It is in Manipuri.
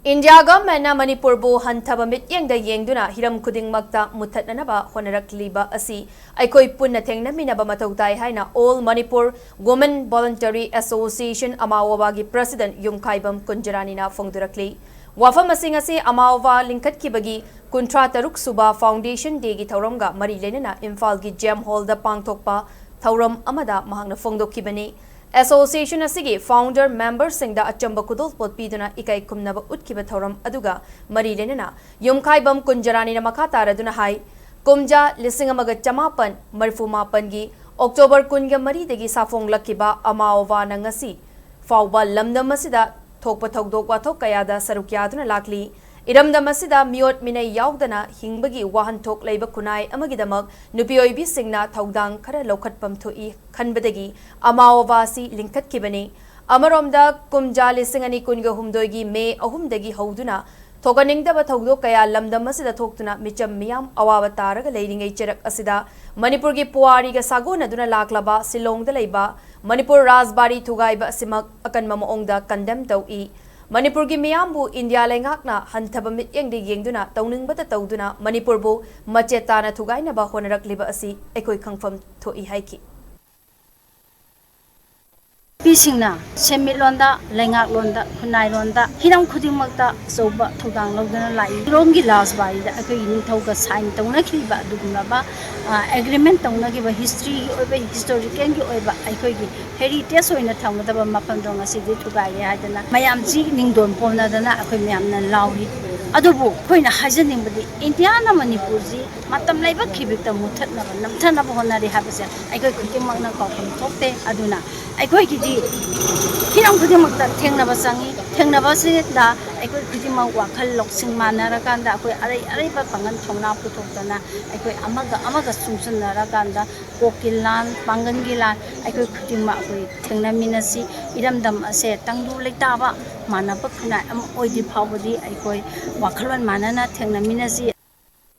India government Manipur bu hantaba mityeng da yengduna Heeram Khudingmakta Muthatnaba Hotnrakli ba asi aikoi punna thengnamina mathau tai haina All Manipur Women Voluntary Association Amawova gi President Yumkhaibam Kunjarani Fongdurakli wafam asing ase Amawova linkat kibagi kuntra taruk suba Foundation Day gi thauramga mari lenana Imphal gi Gem Hall da pangthokpa thauram amada mahangna fongdokkibani Association asigi founder member singda achamba kudol potpiduna ikai kumnaba utkiba thoram aduga mari lenana Yumkhaibam Kunjarani na makha taraduna hai kumja lisingamaga chamapan marfumapan gi October kunga mari degi safong lakiba Amawova na ngasi fawba lamdam asida thokpa thokdok wathok kayada sarukyaduna lakli Iramdam asida miot minay yaudana hingbagi wahan thok leiba kunai amagidamak nupiyoibi singna thaudang khara lokhatpam thoi khanbadagi Amawova si linkat kibani amaromda kumja lisingani kunga humdoigi me ahumdagi hauduna thoganingdaba thogdo kaya lamdam asida thoktuna micham miyam awawa taraga leiringai cherak asida Manipur gi puari ga sagona duna laklaba silongda leiba Manipur Rajbari thugaiba simak akan mamoongda condemn tau Manipur gi miyambu India lengakna hantaba mityeng de yengduna tauningbata tauduna Manipur bu machetana thugaina ba honrakliba asi ekoi khangfam thoi haiki Pisingna semilonda lengak londa khunai londa Heeram Khudingmakta soba thudang lodana lai romgi last bari da akoi ni thoga sign tongna khiba dugna ba agreement tongna gi ba history oiba historical gi oiba akoi gi heritage oina thangda ba mapam dong asi de thugai ya hadana mayam ji ningdon pomna dana akoi mayam na lawi adubu koina hajaning badi India na Manipur ji matam laiba khibikta Muthatnaba namthanaba honari habase akoi Khudingmakna kawkham thokte aduna akoi gi Heeram Khudingmakta thengnaba sangi thengnaba se da akoi Khudingmak wakhal loksing manara kanda akoi arai ba pangan thongna puthokdana akoi amaga sungsunara kanda kokilan pangan gilan akoi Khudingmak akoi thengnaminasi iramdam ase tangdu leitaba manaba khuna am oidi phawdi akoi wakhalwan manana thengnaminasi